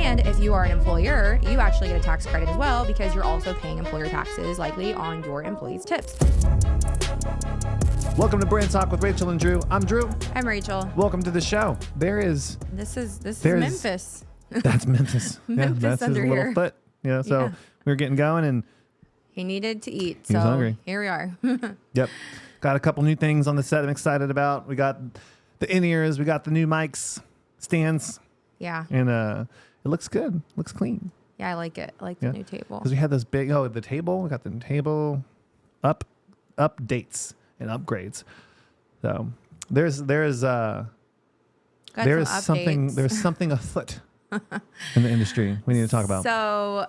And if you are an employer, you actually get a tax credit as well because you're also paying employer taxes likely on your employees' tips. Welcome to Brand Talk with Rachel and Drew. I'm Drew. I'm Rachel. Welcome to the show. This is Memphis. That's Memphis. Memphis that's his under little here. foot. So we were getting going and he needed to eat. He was hungry. Here we are. Yep. Got a couple new things on the set I'm excited about. We got the in-ears. We got the new mics, stands. Yeah. And it looks good. Looks clean. Yeah, I like it. I like the new table. Because we had those big, the table. We got the table updates and upgrades. So there's something afoot in the industry we need to talk about. So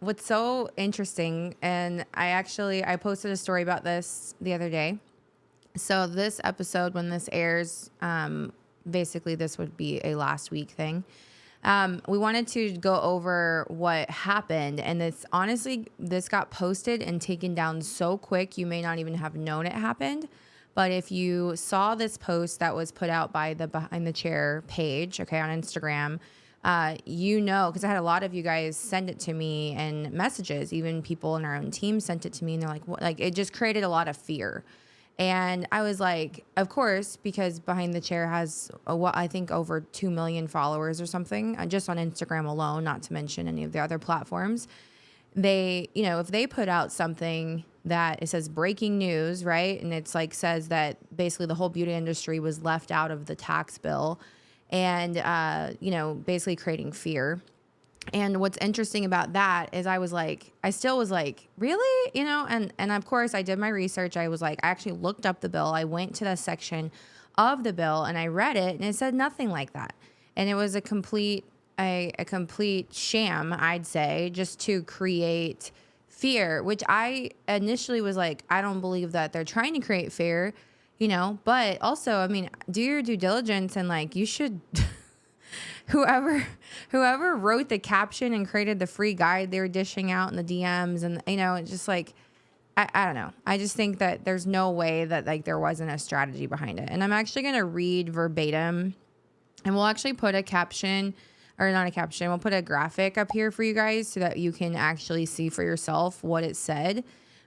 what's so interesting, and I posted a story about this the other day. So this episode, when this airs, basically this would be a last week thing. We wanted to go over what happened, and this got posted and taken down so quick you may not even have known it happened. But if you saw this post that was put out by the Behind the Chair page, on Instagram, because I had a lot of you guys send it to me and messages, even people in our own team sent it to me, and they're like, what? Like, it just created a lot of fear. And I was like, of course, because Behind the Chair has, I think, over 2 million followers or something, just on Instagram alone, not to mention any of the other platforms. They, if they put out something that it says breaking news, right? And it's like says that basically the whole beauty industry was left out of the tax bill and, basically creating fear. And what's interesting about that is I still was like, really? And of course I did my research. I was like, I actually looked up the bill. I went to the section of the bill and I read it and it said nothing like that. And it was a complete sham, I'd say, just to create fear, which I initially was like, I don't believe that they're trying to create fear, but also, do your due diligence and you should, whoever wrote the caption and created the free guide they were dishing out in the DMs and, it's just like, I don't know. I just think that there's no way that there wasn't a strategy behind it. And I'm actually going to read verbatim and we'll actually put a caption or not a caption. We'll put a graphic up here for you guys so that you can actually see for yourself what it said.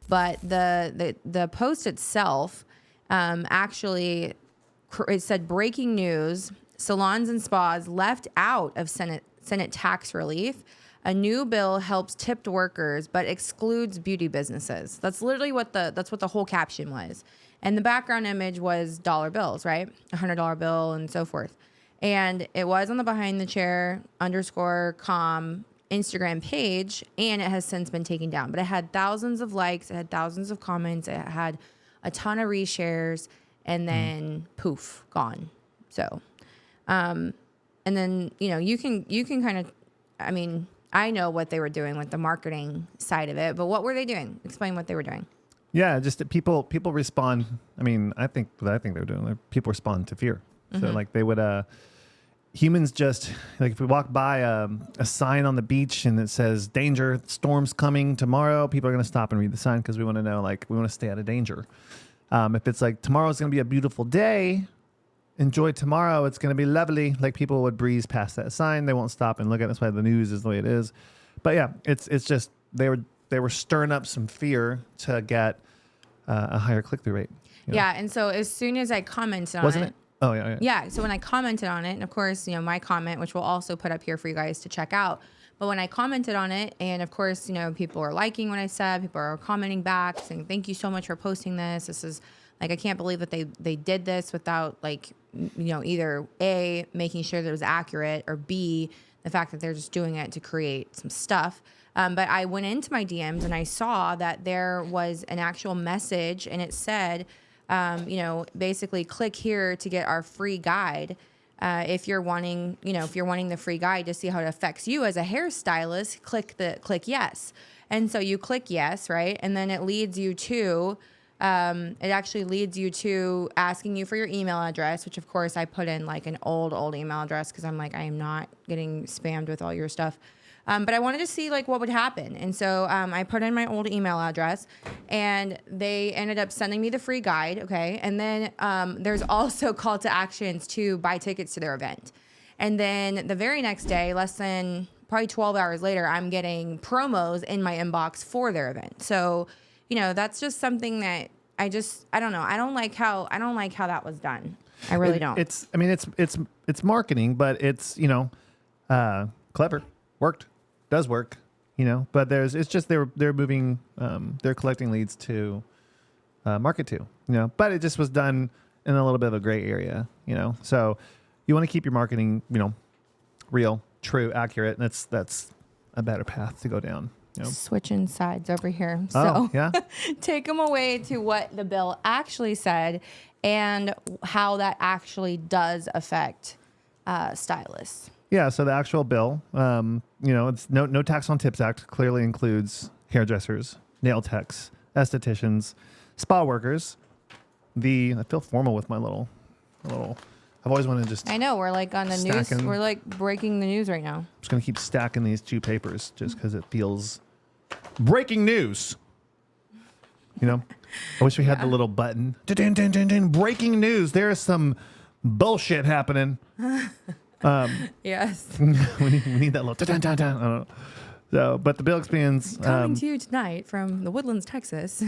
But the post itself, actually, it said breaking news, salons and spas left out of Senate tax relief. A new bill helps tipped workers, but excludes beauty businesses. That's literally what the whole caption was. And the background image was dollar bills, right? $100 bill and so forth. And it was on the Behind the Chair _com Instagram page, and it has since been taken down. But it had thousands of likes, it had thousands of comments, it had a ton of reshares, and then poof, gone. So, and then you can kind of, I know what they were doing with the marketing side of it, but what were they doing? Explain what they were doing. Yeah, just that people respond. I think what they were doing, people respond to fear. So they would. Humans just, if we walk by a sign on the beach and it says danger, storm's coming tomorrow, people are going to stop and read the sign because we want to know, we want to stay out of danger. If it's tomorrow's going to be a beautiful day, enjoy tomorrow, it's going to be lovely, people would breeze past that sign. They won't stop and look at it. That's why the news is the way it is. But yeah, it's just they were stirring up some fear to get a higher click-through rate. Yeah, and so as soon as I commented on Wasn't it? Oh, yeah. Yeah, so when I commented on it, and of course, my comment, which we'll also put up here for you guys to check out, but when I commented on it, and of course, people are liking what I said, people are commenting back, saying, thank you so much for posting this. This is, I can't believe that they did this without, either A, making sure that it was accurate, or B, the fact that they're just doing it to create some stuff. But I went into my DMs, and I saw that there was an actual message, and it said, basically click here to get our free guide. If you're wanting the free guide to see how it affects you as a hairstylist, click yes. And so you click yes, right? And then it leads you to, asking you for your email address, which of course I put in an old email address because I'm I am not getting spammed with all your stuff. But I wanted to see what would happen. And so I put in my old email address and they ended up sending me the free guide. Okay. And then there's also call to actions to buy tickets to their event. And then the very next day, less than probably 12 hours later, I'm getting promos in my inbox for their event. So, that's just something that I don't know. I don't like how that was done. I really don't. It's marketing, but it's, clever, does work, but it's just they're moving, they're collecting leads to market to, but it just was done in a little bit of a gray area, so you want to keep your marketing, real, true, accurate. And that's a better path to go down. Switching sides over here. Oh, So yeah. take them away to what the bill actually said and how that actually does affect stylists. Yeah. So the actual bill, it's no tax on tips act clearly includes hairdressers, nail techs, estheticians, spa workers. I feel formal with my little. I've always wanted to just. I know we're like on the news. stacking- We're like breaking the news right now. I'm just gonna keep stacking these two papers just because it feels breaking news. I wish we had the little button. Dun, dun, dun, dun, breaking news. There is some bullshit happening. Yes. we need that little. Dun, dun, dun, dun. I don't know. So, but the bill expands. Coming to you tonight from the Woodlands, Texas.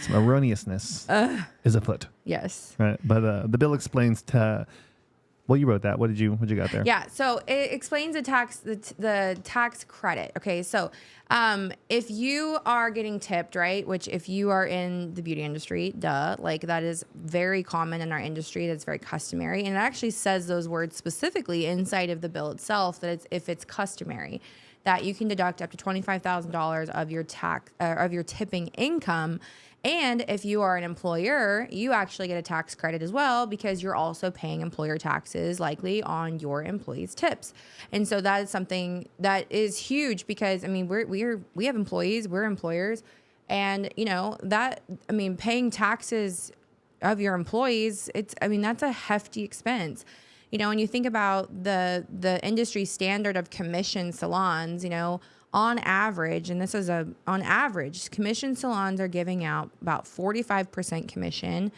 Some erroneousness is afoot. Yes. Right. But the bill explains to. Well, you wrote that. What did you got there? Yeah. So it explains the tax credit. Okay. So if you are getting tipped, right, which if you are in the beauty industry, like that is very common in our industry. That's very customary. And it actually says those words specifically inside of the bill itself, that if it's customary, that you can deduct up to $25,000 of your of your tipping income. And if you are an employer, you actually get a tax credit as well, because you're also paying employer taxes likely on your employees' tips. And so that is something that is huge, because we have employees, we're employers, and paying taxes of your employees, that's a hefty expense. When you think about the industry standard of commission salons, on average, and this is on average, commission salons are giving out about 45% commission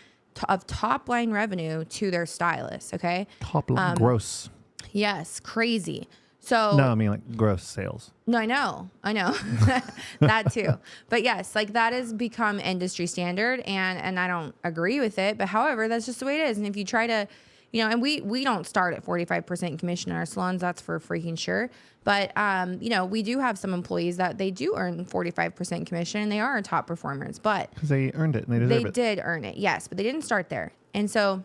of top line revenue to their stylists. Okay. Top line gross. Yes. Crazy. So no, I mean like gross sales. No, I know that too. But yes, like that has become industry standard, and I don't agree with it. But however, that's just the way it is. And if you try to, and we don't start at 45% commission in our salons. That's for freaking sure. But, we do have some employees that they do earn 45% commission, and they are top performers. But because they earned it and they deserve it. They did earn it, yes, but they didn't start there. And so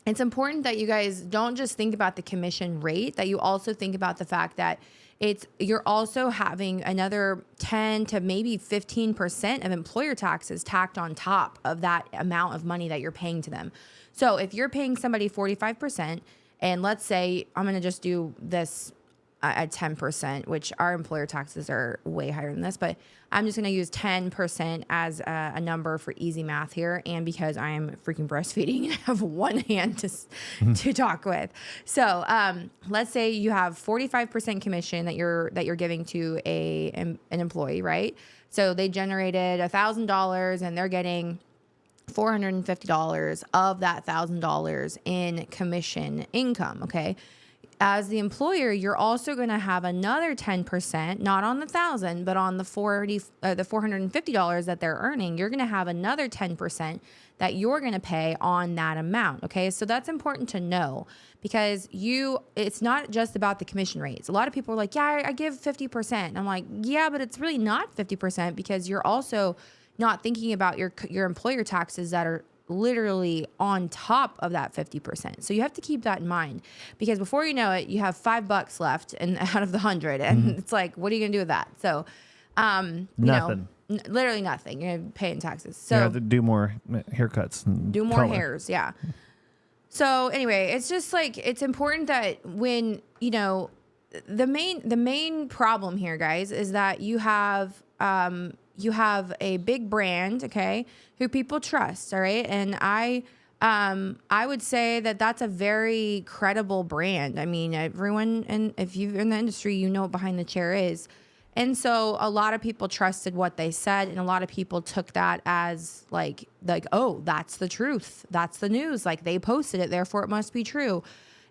it's important that you guys don't just think about the commission rate, that you also think about the fact that you're also having another 10 to maybe 15% of employer taxes tacked on top of that amount of money that you're paying to them. So if you're paying somebody 45%, and let's say I'm going to just do this at 10%, which our employer taxes are way higher than this, but I'm just going to use 10% as a number for easy math here. And because I'm freaking breastfeeding and have one hand to talk with. So let's say you have 45% commission that you're giving to an employee, right? So they generated $1,000 and they're getting $450 of that $1,000 in commission income. Okay. As the employer, you're also going to have another 10%, not on the $1,000, but on the $450 that they're earning. You're going to have another 10% that you're going to pay on that amount. Okay, so that's important to know, because it's not just about the commission rates. A lot of people are like, yeah, I give 50%. And I'm like, yeah, but it's really not 50%, because you're also not thinking about your employer taxes that are literally on top of that 50%. So you have to keep that in mind, because before you know it, you have $5 left out of the 100, and it's like, what are you gonna do with that? So, nothing. Literally nothing. You're paying taxes. So you have to do more haircuts and do more color. hairs. Yeah. So anyway, it's just like, it's important that when, the main problem here, guys, is that you have a big brand, okay, who people trust, all right? And I would say that that's a very credible brand. I mean, everyone, and if you're in the industry, you know what behind the chair is. And so a lot of people trusted what they said, and a lot of people took that as like, oh, that's the truth. That's the news. Like, they posted it, therefore it must be true.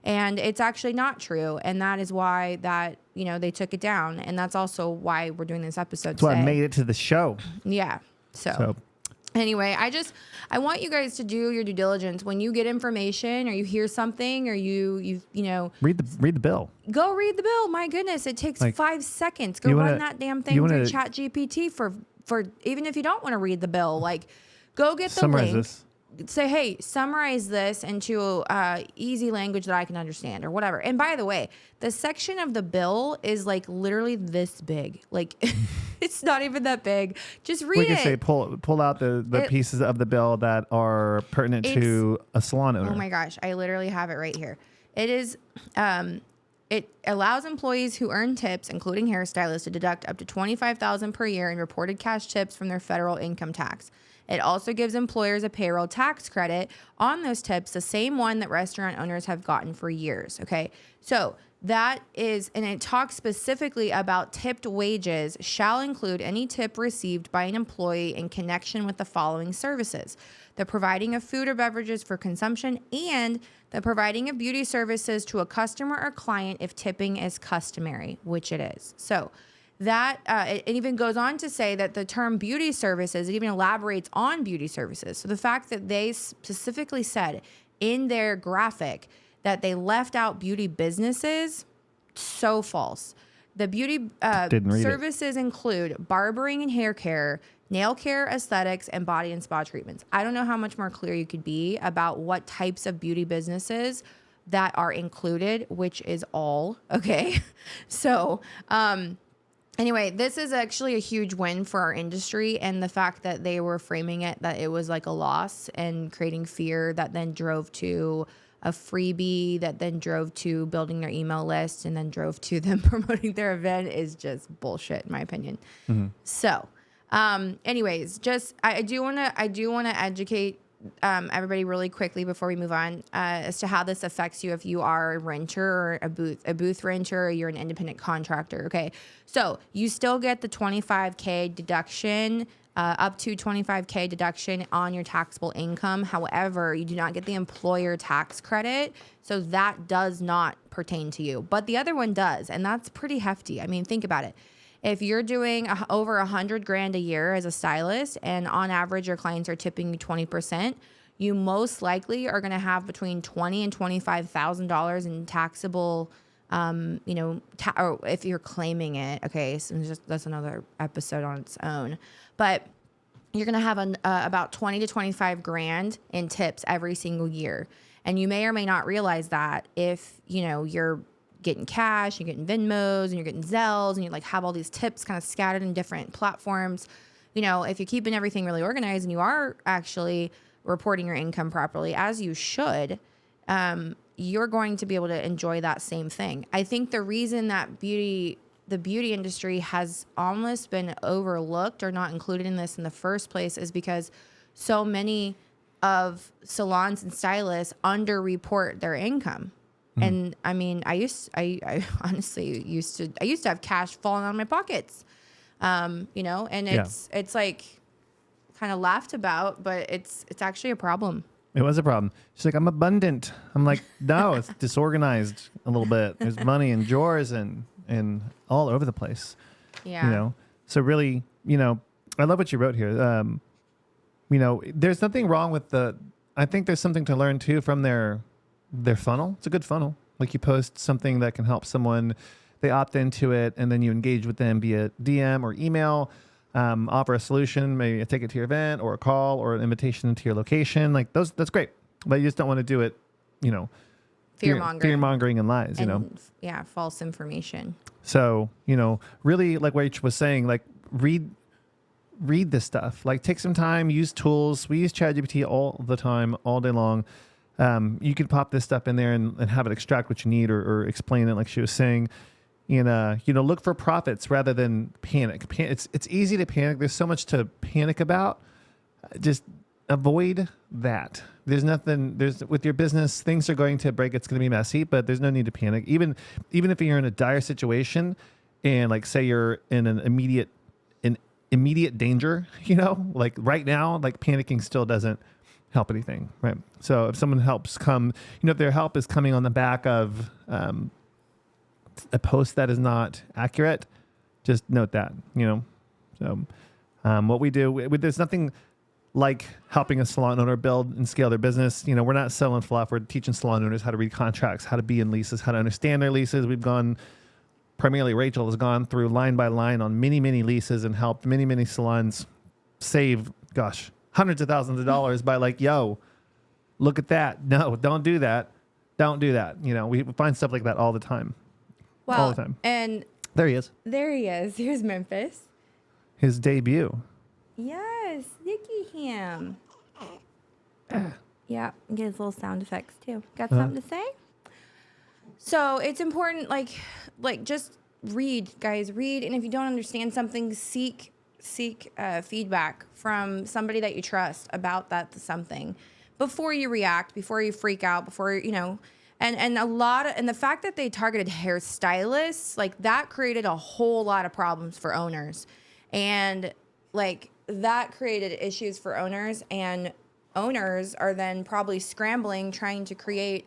And it's actually not true. And that is why that, they took it down. And that's also why we're doing this episode That's why today. I made it to the show. Yeah. So anyway, I want you guys to do your due diligence when you get information or you hear something or you read the bill. Go read the bill. My goodness, it takes 5 seconds. Go run that damn thing through Chat GPT for even if you don't want to read the bill. Like, go get the link. This. Say, hey, summarize this into easy language that I can understand or whatever. And by the way, the section of the bill is like literally this big. Like, it's not even that big. Just read it. We can say pull out the pieces of the bill that are pertinent to a salon owner. Oh my gosh, I literally have it right here. It is, it allows employees who earn tips, including hairstylists, to deduct up to $25,000 per year in reported cash tips from their federal income tax. It also gives employers a payroll tax credit on those tips, the same one that restaurant owners have gotten for years. Okay. So that is, and it talks specifically about tipped wages shall include any tip received by an employee in connection with the following services: the providing of food or beverages for consumption and the providing of beauty services to a customer or client if tipping is customary, which it is. So that it even goes on to say that the term beauty services, it even elaborates on beauty services. So the fact that they specifically said in their graphic that they left out beauty businesses, so false. The beauty services include barbering and hair care, nail care, aesthetics, and body and spa treatments. I don't know how much more clear you could be about what types of beauty businesses that are included, which is all. Okay. So, anyway, this is actually a huge win for our industry, and the fact that they were framing it that it was like a loss and creating fear that then drove to a freebie that then drove to building their email list and then drove to them promoting their event is just bullshit in my opinion. Mm-hmm. So, anyways, just I do want to educate everybody really quickly before we move on as to how this affects you if you are a renter or a booth renter or you're an independent contractor. Okay, so you still get the $25K deduction, up to $25K deduction on your taxable income. However, you do not get the employer tax credit, so that does not pertain to you. But the other one does, and that's pretty hefty. I mean, think about it. If you're doing over $100,000 a year as a stylist, and on average your clients are tipping you 20%, you most likely are going to have between $20,000 and $25,000 in taxable, or if you're claiming it. Okay, so that's another episode on its own. But you're going to have about 20 to 25 grand in tips every single year, and you may or may not realize that if you're getting cash, you're getting Venmos, and you're getting Zells, and you like have all these tips kind of scattered in different platforms. If you're keeping everything really organized and you are actually reporting your income properly, as you should, you're going to be able to enjoy that same thing. I think the reason that the beauty industry has almost been overlooked or not included in this in the first place is because so many of salons and stylists underreport their income. And I mean, I honestly used to have cash falling out of my pockets, and it's like kind of laughed about, but it's actually a problem. It was a problem. She's like, I'm abundant. I'm like, no, it's disorganized a little bit. There's money in drawers and all over the place. Yeah. So really, I love what you wrote here. There's nothing wrong with I think there's something to learn too from their funnel. It's a good funnel. Like you post something that can help someone, they opt into it, and then you engage with them via DM or email, offer a solution, maybe a ticket to your event or a call or an invitation to your location. Like that's great. But you just don't want to do it, fear-mongering and lies, Yeah, false information. So, really like what Rach was saying, like read this stuff. Like take some time, use tools. We use ChatGPT all the time, all day long. You can pop this stuff in there and have it extract what you need or explain it like she was saying. And, look for profits rather than panic. It's easy to panic. There's so much to panic about. Just avoid that. With your business, things are going to break. It's going to be messy, but there's no need to panic. Even if you're in a dire situation and like say you're in an immediate danger, like right now, like panicking still doesn't help anything, right? So if someone helps come, if their help is coming on the back of a post that is not accurate, just note that, So what we do, there's nothing like helping a salon owner build and scale their business. We're not selling fluff. We're teaching salon owners how to read contracts, how to be in leases, how to understand their leases. Primarily Rachel has gone through line by line on many, many leases and helped many, many salons save, hundreds of thousands of dollars by look at that. No, don't do that. Don't do that. We find stuff like that all the time. Well, all the time. And there he is. Here's Memphis. His debut. Yes, Nicky Ham. Yeah, get his little sound effects too. Got something to say? So it's important, just read, guys. Read, and if you don't understand something, seek feedback from somebody that you trust about something before you react, before you freak out, And the fact that they targeted hairstylists, that created a whole lot of problems for owners, and that created issues for owners, and owners are then probably scrambling, trying to create.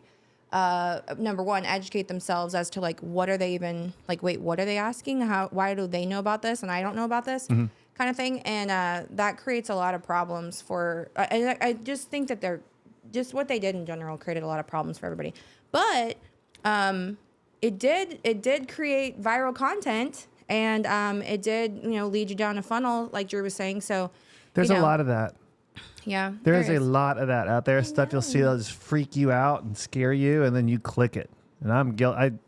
Number one, educate themselves as to what are they even wait, what are they asking? Why do they know about this and I don't know about this kind of thing? And that creates a lot of problems for. I just think that what they did in general created a lot of problems for everybody. But it did create viral content, and it did lead you down a funnel, like Drew was saying. So there's a lot of that. Yeah, there is a lot of that out there. Stuff you'll see that'll just freak you out and scare you, and then you click it. And I'm guilty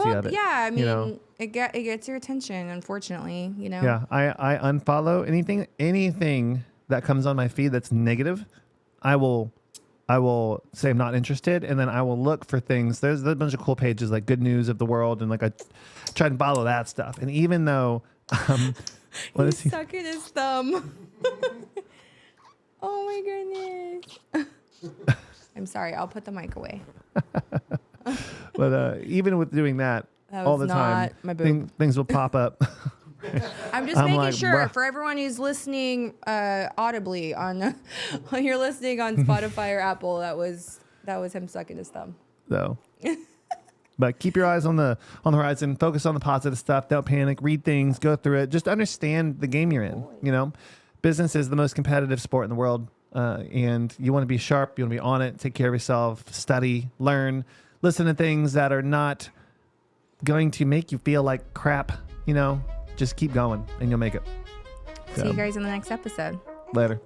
of it. Yeah, I mean, it gets your attention, unfortunately. Yeah, I unfollow anything that comes on my feed that's negative. I will say I'm not interested, and then I will look for things. There's a bunch of cool pages like Good News of the World, and I try and follow that stuff. And even though, he's sucking his thumb. Oh my goodness! I'm sorry. I'll put the mic away. But even with doing that all the time, things will pop up. I'm just making sure for everyone who's listening audibly on you're listening on Spotify or Apple, that was him sucking his thumb. So, but keep your eyes on the horizon. Focus on the positive stuff. Don't panic. Read things. Go through it. Just understand the game you're in. Business is the most competitive sport in the world, and you want to be sharp. You want to be on it. Take care of yourself. Study. Learn. Listen to things that are not going to make you feel like crap. Just keep going and you'll make it. See you guys in the next episode. Later.